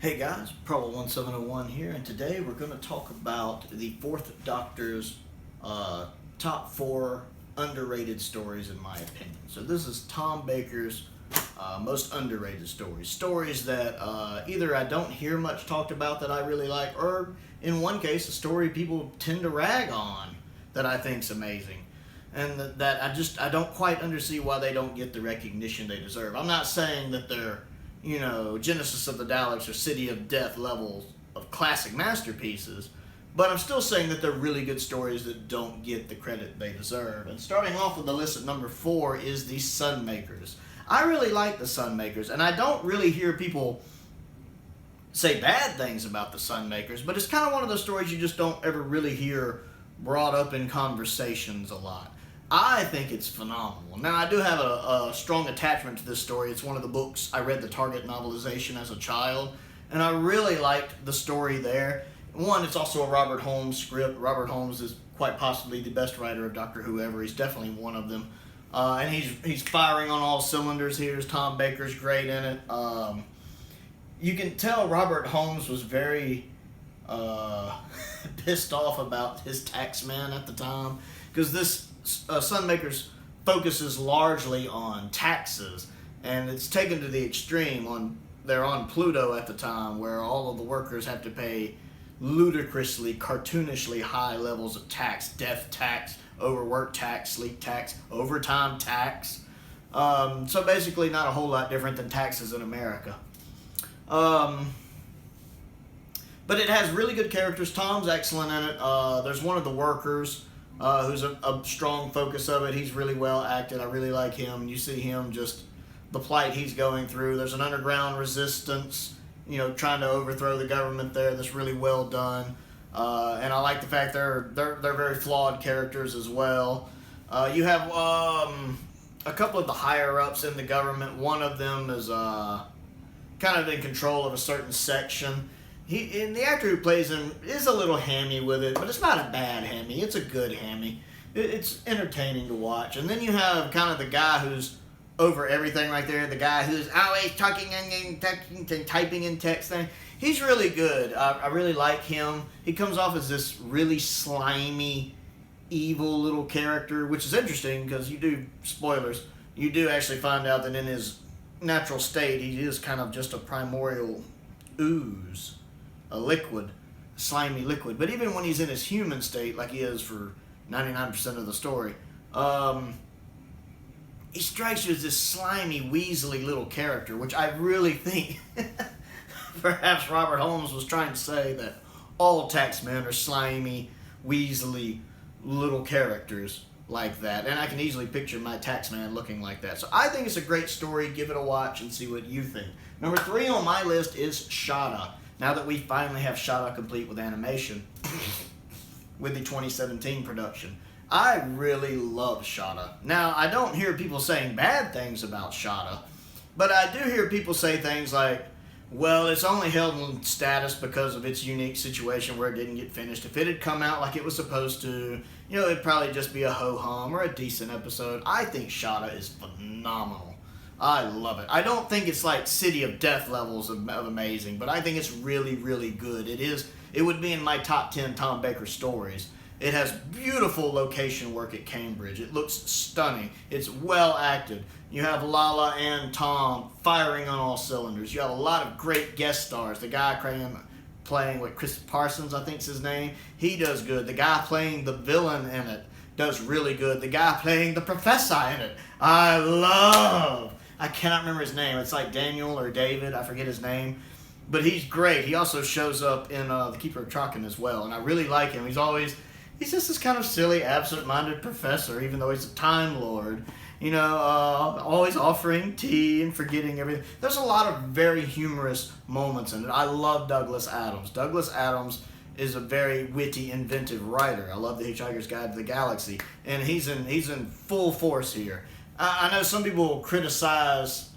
Hey guys, Prowl1701 here, and today we're going to talk about the Fourth Doctor's uh, top four underrated stories, in my opinion. So this is Tom Baker's most underrated stories. Stories that either I don't hear much talked about that I really like, or in one case, a story people tend to rag on that I think's amazing. And that I don't quite understand why they don't get the recognition they deserve. I'm not saying that they're Genesis of the Daleks or City of Death levels of classic masterpieces, but I'm still saying that they're really good stories that don't get the credit they deserve. And starting off with the list at number 4 is the Sunmakers. I really like the Sunmakers, and I don't really hear people say bad things about the Sunmakers, but it's kind of one of those stories you just don't ever really hear brought up in conversations a lot. I think it's phenomenal. Now, I do have a strong attachment to this story. It's one of the books I read the Target novelization as a child, and I really liked the story there. One, it's also a Robert Holmes script. Robert Holmes is quite possibly the best writer of Doctor Who ever. He's definitely one of them. And he's firing on all cylinders here. Tom Baker's great in it. You can tell Robert Holmes was very pissed off about his taxman at the time, because this Sunmakers focuses largely on taxes, and it's taken to the extreme. They're on Pluto at the time, where all of the workers have to pay ludicrously, cartoonishly high levels of tax: death tax, overwork tax, sleep tax, overtime tax. So basically not a whole lot different than taxes in America. But it has really good characters. Tom's excellent in it. There's one of the workers who's a strong focus of it. He's really well acted. I really like him. You see him, just the plight he's going through. There's an underground resistance, trying to overthrow the government there. That's really well done. And I like the fact they're very flawed characters as well. You have a couple of the higher ups in the government. One of them is kind of in control of a certain section. The actor who plays him is a little hammy with it, but it's not a bad hammy. It's a good hammy. It's entertaining to watch. And then you have kind of the guy who's over everything right there, the guy who's always talking and typing in text thing. He's really good. I really like him. He comes off as this really slimy, evil little character, which is interesting because spoilers, you do actually find out that in his natural state, he is kind of just a primordial ooze. A liquid, a slimy liquid. But even when he's in his human state, like he is for 99% of the story, he strikes you as this slimy, weaselly little character, which I really think perhaps Robert Holmes was trying to say that all taxmen are slimy, weaselly little characters like that. And I can easily picture my taxman looking like that. So I think it's a great story. Give it a watch and see what you think. Number 3 on my list is Shada. Now that we finally have Shada complete with animation, with the 2017 production, I really love Shada. Now, I don't hear people saying bad things about Shada, but I do hear people say things like, well, it's only held in status because of its unique situation where it didn't get finished. If it had come out like it was supposed to, it'd probably just be a ho-hum or a decent episode. I think Shada is phenomenal. I love it. I don't think it's like City of Death levels of amazing, but I think it's really, really good. It would be in my top 10 Tom Baker stories. It has beautiful location work at Cambridge. It looks stunning. It's well acted. You have Lala and Tom firing on all cylinders. You have a lot of great guest stars. The guy playing with Chris Parsons, I think's his name, he does good. The guy playing the villain in it does really good. The guy playing the professor in it, I cannot remember his name. It's like Daniel or David. I forget his name. But he's great. He also shows up in The Keeper of Traken as well. And I really like him. He's just this kind of silly, absent-minded professor, even though he's a Time Lord. Always offering tea and forgetting everything. There's a lot of very humorous moments in it. I love Douglas Adams. Douglas Adams is a very witty, inventive writer. I love The Hitchhiker's Guide to the Galaxy. And he's in full force here. I know some people criticize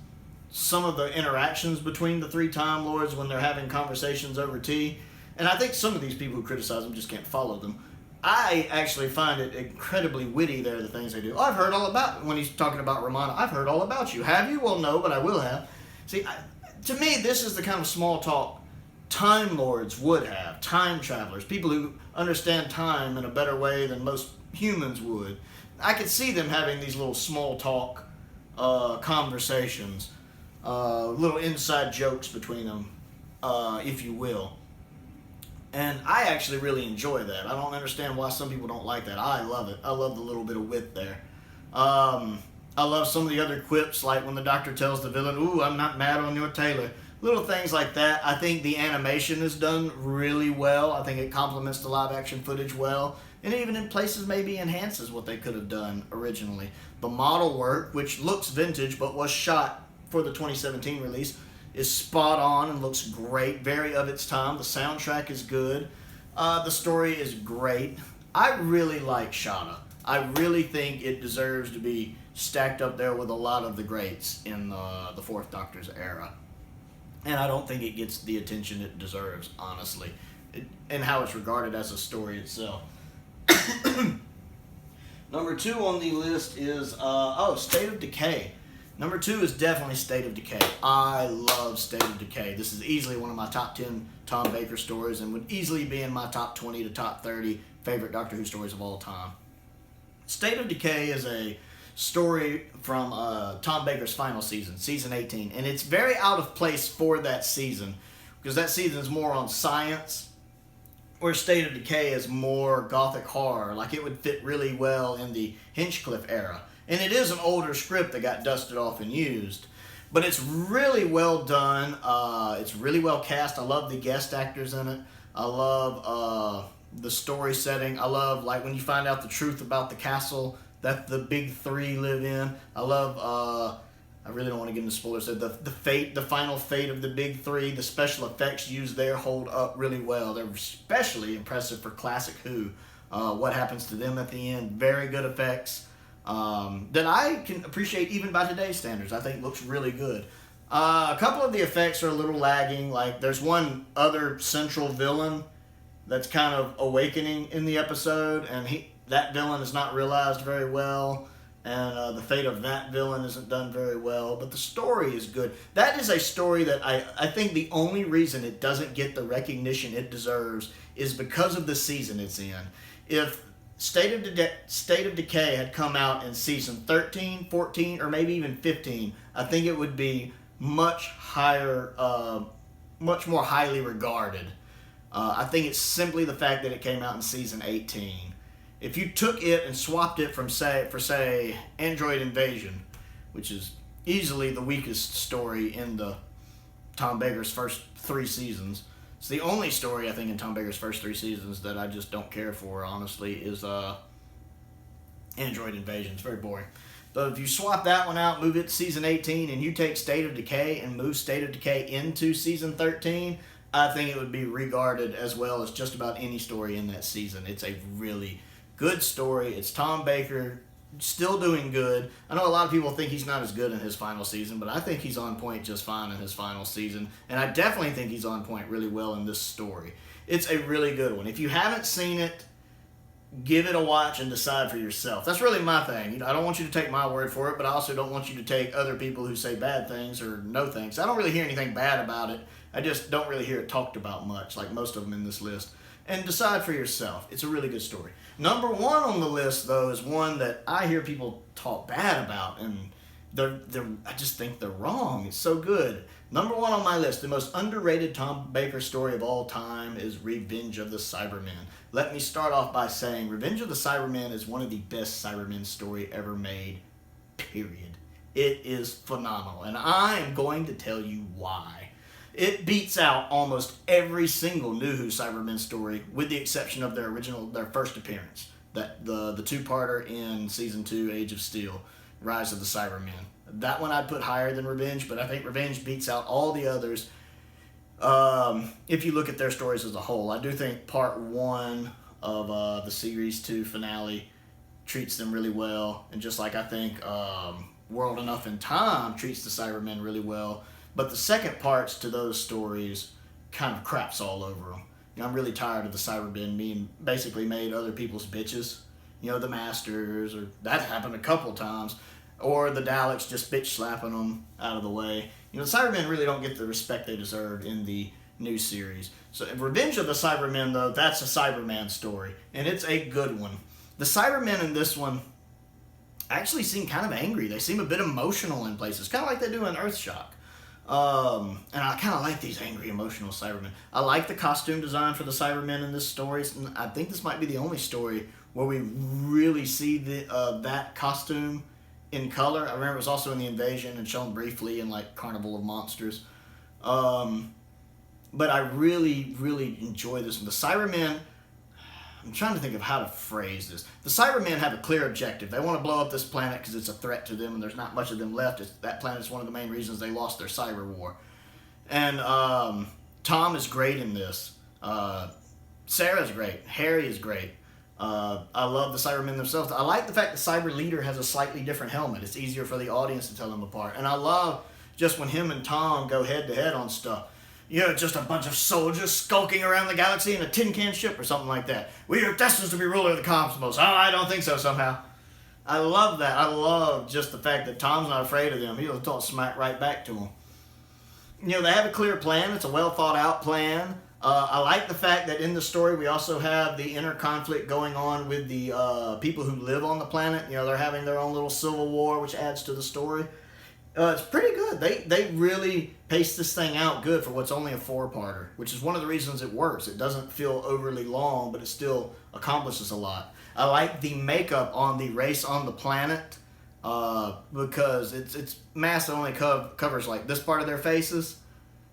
some of the interactions between the 3 Time Lords when they're having conversations over tea. And I think some of these people who criticize them just can't follow them. I actually find it incredibly witty there, the things they do. I've heard all about, when he's talking about Romana, I've heard all about you. Have you? Well, no, but I will have. See, to me, this is the kind of small talk Time Lords would have, time travelers, people who understand time in a better way than most humans would. I could see them having these little small talk conversations, little inside jokes between them, if you will. And I actually really enjoy that. I don't understand why some people don't like that. I love it. I love the little bit of wit there. I love some of the other quips, like when the doctor tells the villain, "Ooh, I'm not mad on your tailor." Little things like that. I think the animation is done really well. I think it complements the live action footage well. And even in places maybe enhances what they could have done originally. The model work, which looks vintage but was shot for the 2017 release, is spot on and looks great. Very of its time. The soundtrack is good. The story is great. I really like Shada. I really think it deserves to be stacked up there with a lot of the greats in the Fourth Doctor's era. And I don't think it gets the attention it deserves, honestly, and how it's regarded as a story itself. Number 2 on the list is, State of Decay. Number 2 is definitely State of Decay. I love State of Decay. This is easily one of my top 10 Tom Baker stories and would easily be in my top 20 to top 30 favorite Doctor Who stories of all time. State of Decay is a story from Tom Baker's final season, season 18, and it's very out of place for that season because that season is more on science, where State of Decay is more gothic horror. Like, it would fit really well in the Hinchcliffe era. And it is an older script that got dusted off and used, but it's really well done. It's really well cast. I love the guest actors in it. I love the story setting. I love, like, when you find out the truth about the castle that the big three live in. I love, I really don't want to get into spoilers. The final fate of the big three, the special effects used there hold up really well. They're especially impressive for classic Who. What happens to them at the end, very good effects. That I can appreciate even by today's standards. I think looks really good. A couple of the effects are a little lagging. Like, there's one other central villain that's kind of awakening in the episode, and that villain is not realized very well, and the fate of that villain isn't done very well, but the story is good. That is a story that I think the only reason it doesn't get the recognition it deserves is because of the season it's in. If State of Decay had come out in season 13, 14, or maybe even 15, I think it would be much higher, much more highly regarded. I think it's simply the fact that it came out in season 18. If you took it and swapped it for say Android Invasion, which is easily the weakest story in the Tom Baker's first 3 seasons. It's the only story I think in Tom Baker's first 3 seasons that I just don't care for, honestly, is Android Invasion. It's very boring. But if you swap that one out, move it to season 18, and you take State of Decay and move State of Decay into season 13, I think it would be regarded as well as just about any story in that season. It's a really good story. It's Tom Baker still doing good. I know a lot of people think he's not as good in his final season, but I think he's on point just fine in his final season. And I definitely think he's on point really well in this story. It's a really good one. If you haven't seen it, give it a watch and decide for yourself. That's really my thing. I don't want you to take my word for it, but I also don't want you to take other people who say bad things or no things. I don't really hear anything bad about it. I just don't really hear it talked about much, like most of them in this list. And decide for yourself. It's a really good story. Number 1 on the list, though, is one that I hear people talk bad about, and I just think they're wrong. It's so good. Number 1 on my list, the most underrated Tom Baker story of all time, is Revenge of the Cybermen. Let me start off by saying Revenge of the Cybermen is one of the best Cybermen story ever made, period. It is phenomenal, and I am going to tell you why. It beats out almost every single New Who Cybermen story, with the exception of their first appearance, the 2-parter in season 2, Age of Steel, Rise of the Cybermen. That one I'd put higher than Revenge, but I think Revenge beats out all the others. If you look at their stories as a whole, I do think part 1 of the series 2 finale treats them really well, and just like I think World Enough in Time treats the Cybermen really well. But the second parts to those stories kind of craps all over them. I'm really tired of the Cybermen being basically made other people's bitches. The Masters, or that happened a couple times. Or the Daleks just bitch slapping them out of the way. The Cybermen really don't get the respect they deserve in the new series. So Revenge of the Cybermen, though, that's a Cyberman story, and it's a good one. The Cybermen in this one actually seem kind of angry. They seem a bit emotional in places, kind of like they do in Earthshock. And I kind of like these angry, emotional Cybermen. I like the costume design for the Cybermen in this story. I think this might be the only story where we really see that costume in color. I remember it was also in The Invasion and shown briefly in like Carnival of Monsters. But I really, really enjoy this one. The Cybermen, I'm trying to think of how to phrase this. The Cybermen have a clear objective. They want to blow up this planet because it's a threat to them and there's not much of them left. That planet's one of the main reasons they lost their cyber war. And Tom is great in this. Sarah's great. Harry is great. I love the Cybermen themselves. I like the fact the Cyber Leader has a slightly different helmet. It's easier for the audience to tell them apart. And I love just when him and Tom go head to head on stuff. You know, just a bunch of soldiers skulking around the galaxy in a tin can ship or something like that. We are destined to be ruler of the cosmos. Oh, I don't think so somehow. I love that. I love just the fact that Tom's not afraid of them. He'll talk smack right back to them. You know, they have a clear plan. It's a well thought out plan. I like the fact that in the story we also have the inner conflict going on with the people who live on the planet. You know, they're having their own little civil war, which adds to the story. It's pretty good. They really pace this thing out good for what's only a 4-parter, which is one of the reasons it works. It doesn't feel overly long, but it still accomplishes a lot. I like the makeup on the race on the planet because it's mask that only covers like this part of their faces,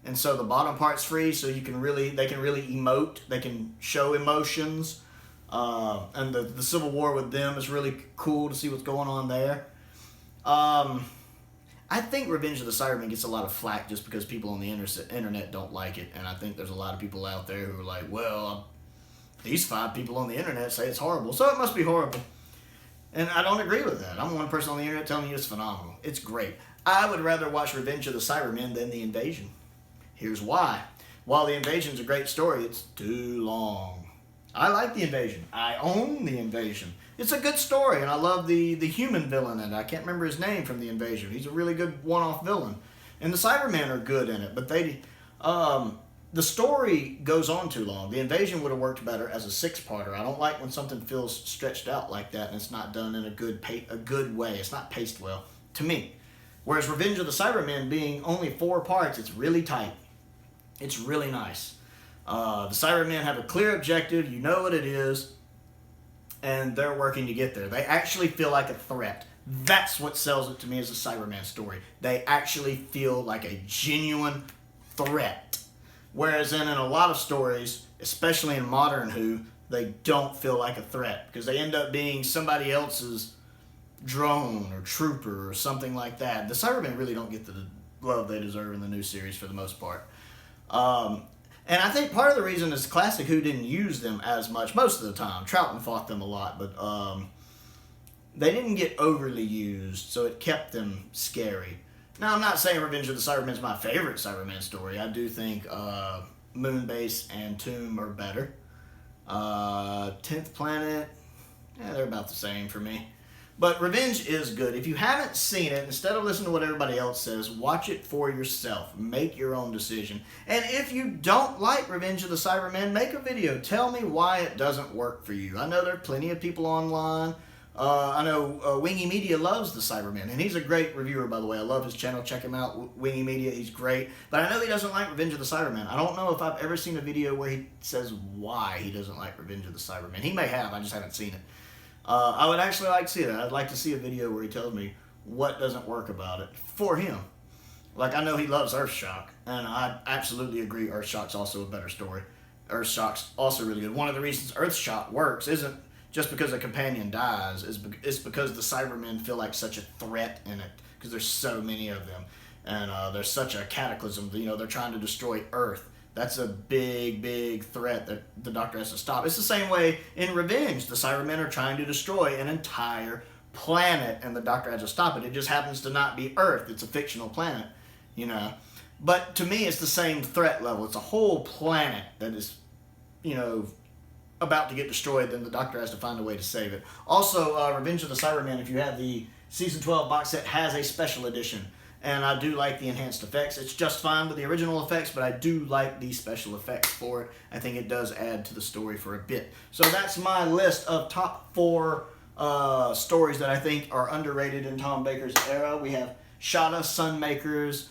and so the bottom part's free, so they can really emote. They can show emotions, and the civil war with them is really cool to see what's going on there. I think Revenge of the Cybermen gets a lot of flack just because people on the internet don't like it, and I think there's a lot of people out there who are like, well, these 5 people on the internet say it's horrible, so it must be horrible. And I don't agree with that. I'm one person on the internet telling you it's phenomenal. It's great. I would rather watch Revenge of the Cybermen than The Invasion. Here's why. While The Invasion's a great story, it's too long. I like The Invasion. I own The Invasion. It's a good story, and I love the human villain in it. I can't remember his name from The Invasion. He's a really good one-off villain. And the Cybermen are good in it, but the story goes on too long. The Invasion would have worked better as a 6-parter. I don't like when something feels stretched out like that and it's not done in a good way. It's not paced well, to me. Whereas Revenge of the Cybermen being only 4 parts, it's really tight. It's really nice. The Cybermen have a clear objective. You know what it is. And they're working to get there. They actually feel like a threat. That's what sells it to me as a Cyberman story. They actually feel like a genuine threat. Whereas in a lot of stories, especially in modern Who, they don't feel like a threat because they end up being somebody else's drone or trooper or something like that. The Cybermen really don't get the love they deserve in the new series for the most part. And I think part of the reason is Classic Who didn't use them as much most of the time. Troughton fought them a lot, but they didn't get overly used, so it kept them scary. Now, I'm not saying Revenge of the Cybermen is my favorite Cyberman story. I do think Moonbase and Tomb are better. 10th Planet, they're about the same for me. But Revenge is good. If you haven't seen it, instead of listening to what everybody else says, watch it for yourself. Make your own decision. And if you don't like Revenge of the Cybermen, make a video. Tell me why it doesn't work for you. I know there are plenty of people online. I know Wingy Media loves the Cybermen, and he's a great reviewer, by the way. I love his channel. Check him out, Wingy Media. He's great. But I know he doesn't like Revenge of the Cybermen. I don't know if I've ever seen a video where he says why he doesn't like Revenge of the Cybermen. He may have. I just haven't seen it. I would actually like to see that. I'd like to see a video where he tells me what doesn't work about it for him. Like, I know he loves Earthshock, and I absolutely agree Earthshock's also a better story. Earthshock's also really good. One of the reasons Earthshock works isn't just because a companion dies, it's because the Cybermen feel like such a threat in it, because there's so many of them. And there's such a cataclysm. You know, they're trying to destroy Earth. That's a big, big threat that the Doctor has to stop. It's the same way in Revenge. The Cybermen are trying to destroy an entire planet, and the Doctor has to stop it. It just happens to not be Earth. It's a fictional planet, you know. But to me, it's the same threat level. It's a whole planet that is, you know, about to get destroyed, then the Doctor has to find a way to save it. Also, Revenge of the Cybermen, if you have the Season 12 box set, has a special edition. and I do like the enhanced effects. It's just fine with the original effects, but I do like the special effects for it. I think it does add to the story for a bit. So that's my list of top 4 stories that I think are underrated in Tom Baker's era. We have Shada, Sunmakers,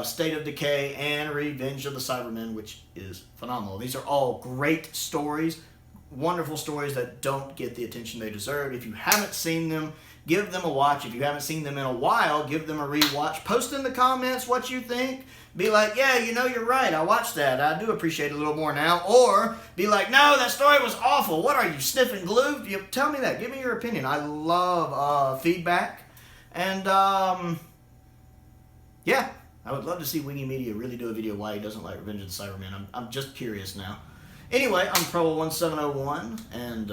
State of Decay, and Revenge of the Cybermen, which is phenomenal. These are all great stories, wonderful stories that don't get the attention they deserve. If you haven't seen them, give them a watch. If you haven't seen them in a while, give them a rewatch. Post in the comments what you think. Be like, yeah, you know, you're right. I watched that. I do appreciate it a little more now. Or be like, no, that story was awful. What are you, sniffing glue? You tell me that. Give me your opinion. I love feedback. And, yeah, I would love to see Wingy Media really do a video why he doesn't like Revenge of the Cybermen. I'm just curious now. Anyway, I'm Probo1701, and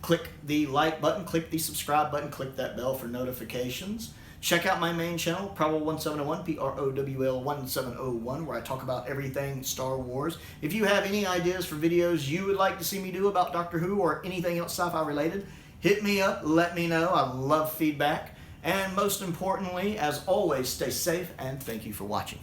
click the like button, click the subscribe button, click that bell for notifications. Check out my main channel, Prowl1701, PROWL1701, where I talk about everything Star Wars. If you have any ideas for videos you would like to see me do about Doctor Who or anything else sci-fi related, hit me up, let me know. I love feedback. And most importantly, as always, stay safe and thank you for watching.